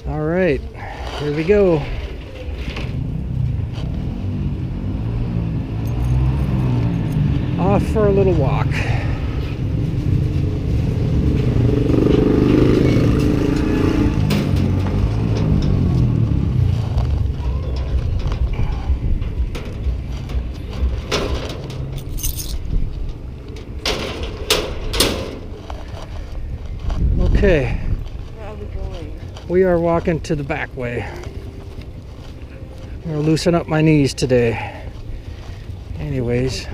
All right, here we go. Off for a little walk. Okay. Where are we going? We are walking to the back way. I'm gonna loosen up my knees today. Anyways.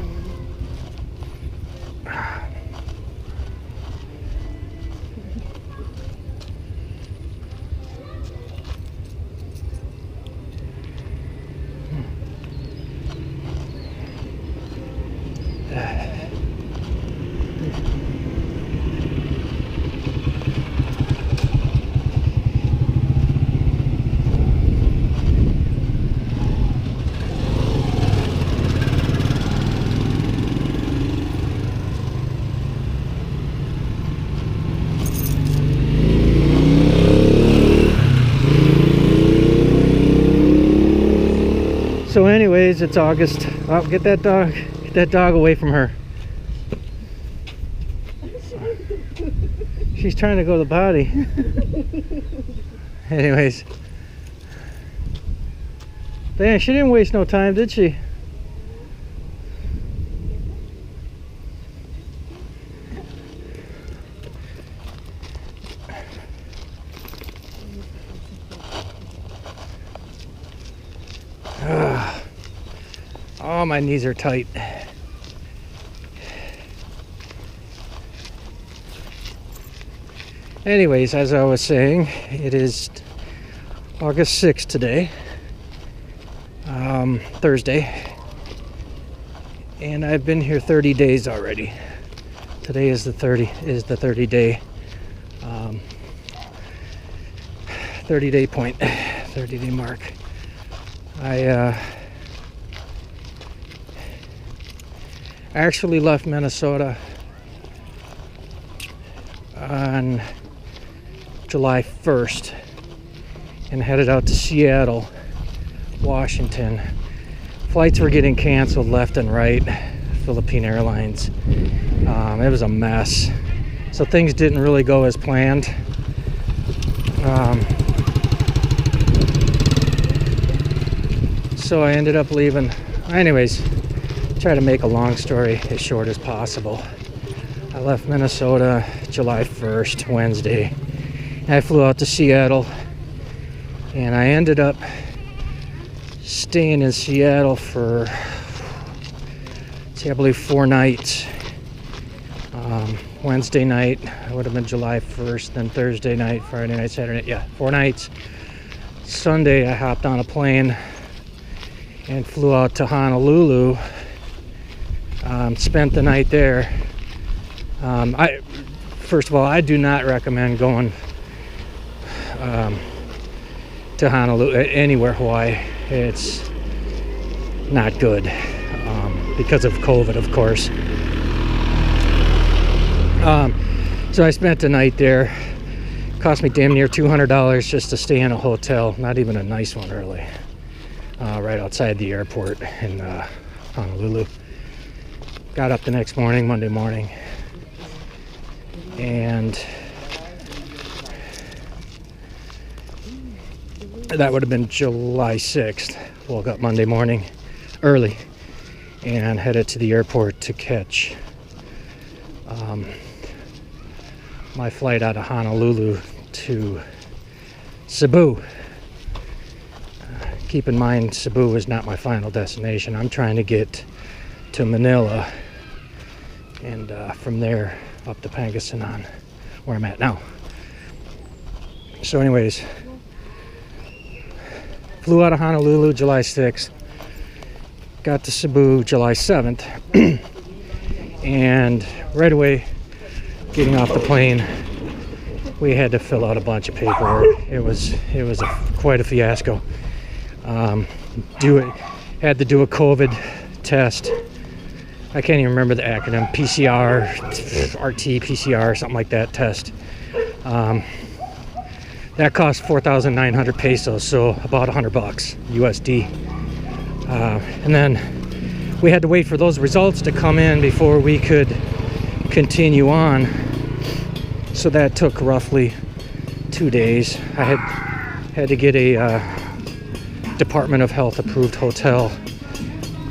So anyways, it's August. Oh, get that dog away from her. She's trying to go to the potty. Anyways. Dang, she didn't waste no time, did she? Oh, my knees are tight. Anyways, as I was saying, it is August 6th today, Thursday, and I've been here 30 days already. Today is the 30 day point, 30 day mark. I actually left Minnesota on July 1st and headed out to Seattle, Washington. Flights were getting canceled left and right, Philippine Airlines. It was a mess. So things didn't really go as planned. So I ended up leaving. Anyways, try to make a long story as short as possible. I left Minnesota July 1st, Wednesday. I flew out to Seattle, and I ended up staying in Seattle for, I believe 4 nights. Wednesday night would have been July 1st, then Thursday night, Friday night, Saturday night. Yeah, 4 nights. Sunday I hopped on a plane and flew out to Honolulu. Spent the night there. First of all, I do not recommend going to Honolulu, anywhere Hawaii. It's not good because of COVID, of course. So I spent the night there. Cost me damn near $200 just to stay in a hotel, not even a nice one really, right outside the airport in Honolulu. Got up the next morning, Monday morning, and that would have been July 6th. Woke up Monday morning early and headed to the airport to catch my flight out of Honolulu to Cebu. Keep in mind, Cebu is not my final destination. I'm trying to get to Manila and from there up to Pangasinan, where I'm at now. So anyways, flew out of Honolulu July 6th, got to Cebu July 7th, and right away, getting off the plane, we had to fill out a bunch of paperwork. It was quite a fiasco. Had to do a COVID test. I can't even remember the acronym. PCR, RT, PCR, something like that test. That cost 4,900 pesos, so about $100 USD. And then we had to wait for those results to come in before we could continue on. So that took roughly 2 days. I had to get a Department of Health approved hotel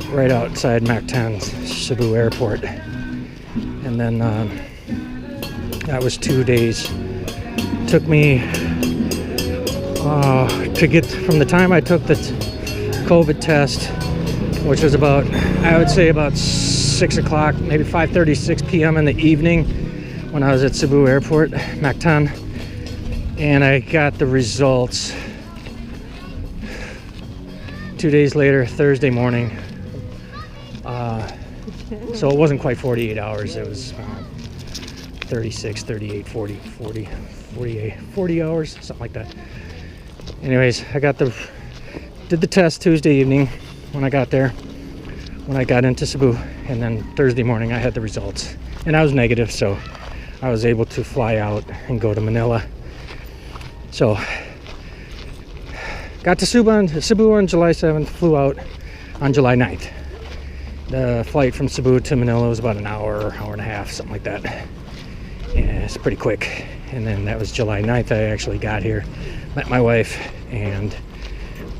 right outside Mactan Cebu Airport. And then that was 2 days. Took me to get from the time I took the COVID test, which was about, I would say about 6 o'clock, maybe 5:30, 6 p.m. in the evening when I was at Cebu Airport, Mactan, and I got the results 2 days later, Thursday morning. So it wasn't quite 48 hours, it was 36, 38, 40, 40, 48, 40 hours, something like that. Anyways, I did the test Tuesday evening when I got there, when I got into Cebu, and then Thursday morning I had the results. And I was negative, so I was able to fly out and go to Manila. So, got to Cebu on July 7th, flew out on July 9th. The flight from Cebu to Manila was about an hour and a half, something like that. Yeah, it's pretty quick. And then that was July 9th I actually got here, met my wife, and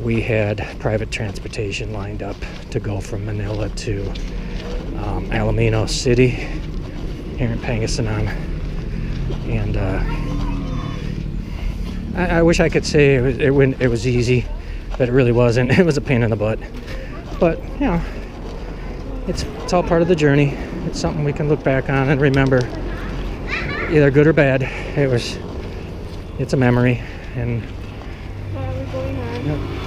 we had private transportation lined up to go from Manila to Alaminos City here in Pangasinan. And I wish I could say it was easy, but it really wasn't. It was a pain in the butt. But, you know, it's all part of the journey. It's something we can look back on and remember, either good or bad. It's a memory. And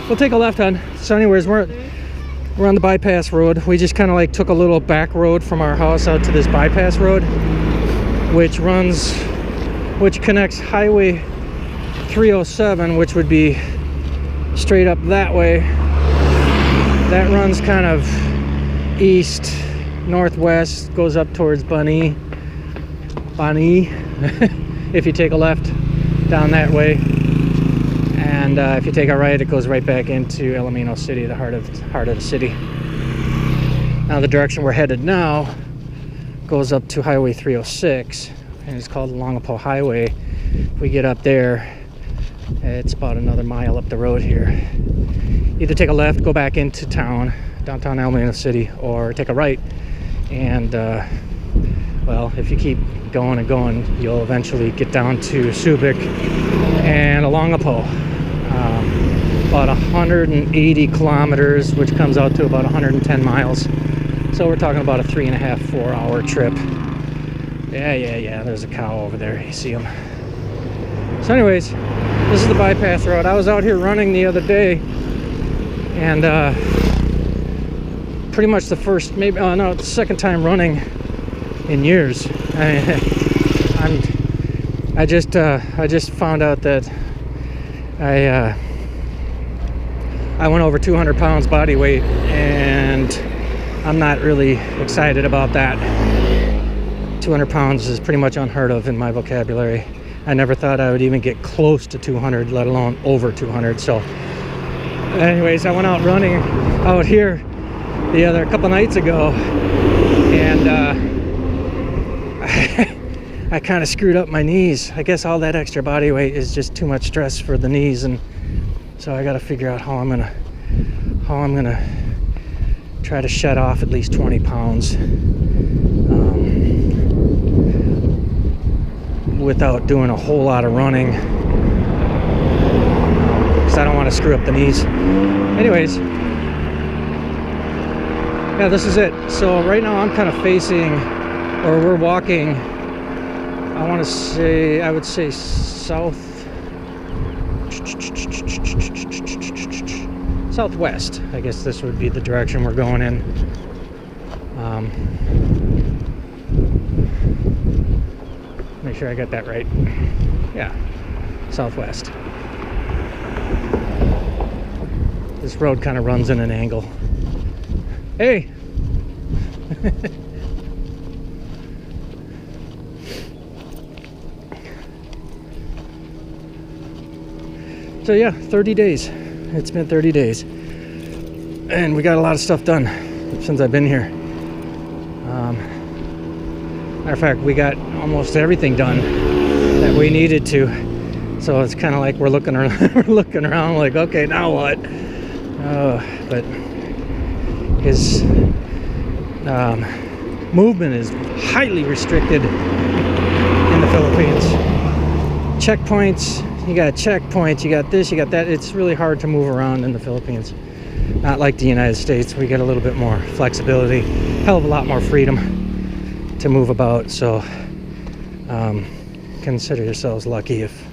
we'll take a left on. So anyways, we're on the bypass road. We just kind of like took a little back road from our house out to this bypass road, which connects Highway 307, which would be straight up that way. That runs kind of east, northwest, goes up towards Bani. If you take a left down that way, and if you take a right, it goes right back into Alaminos City, the heart of the city. Now the direction we're headed now goes up to Highway 306, and it's called the Longapo Highway. If we get up there, it's about another mile up the road here. Either take a left, go back into town, downtown Alaminos City, or take a right, and well, if you keep going and going, you'll eventually get down to Subic and Longapo. About 180 kilometers, which comes out to about 110 miles. So we're talking about a 3.5, 4 hour trip. Yeah, there's a cow over there, you see him. So anyways, this is the bypass road. I was out here running the other day, and pretty much the first, the second time running in years. I just found out that I went over 200 pounds body weight, and I'm not really excited about that. 200 pounds is pretty much unheard of in my vocabulary. I never thought I would even get close to 200, let alone over 200. So anyways, I went out running out here a couple nights ago, and I kind of screwed up my knees. I guess all that extra body weight is just too much stress for the knees, and so I got to figure out how I'm gonna try to shed off at least 20 pounds without doing a whole lot of running, because I don't want to screw up the knees. Anyways, yeah, this is it. So right now I'm kind of facing, or we're walking, I would say southwest. I guess this would be the direction we're going in. Make sure I got that right. Yeah, southwest. This road kind of runs in an angle. Hey! So yeah, 30 days. It's been 30 days. And we got a lot of stuff done since I've been here. Matter of fact, we got almost everything done that we needed to. So it's kind of like we're looking around, we're looking around like, okay, now what? But his movement is highly restricted in the Philippines. Checkpoints, you got checkpoints, you got this, you got that. It's really hard to move around in the Philippines. Not like the United States. We get a little bit more flexibility, hell of a lot more freedom to move about. So consider yourselves lucky if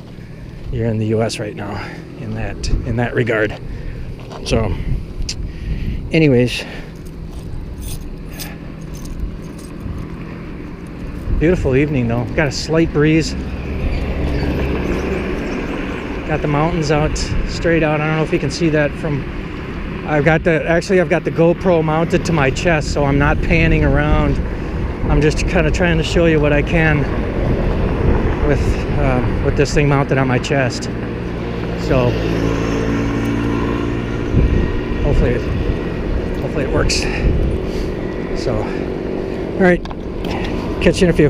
you're in the US right now in that regard. So anyways, beautiful evening though. Got a slight breeze. Got the mountains out straight out. I don't know if you can see that from I've got the GoPro mounted to my chest, so I'm not panning around. I'm just kind of trying to show you what I can with this thing mounted on my chest. So hopefully it works. So all right, catch you in a few.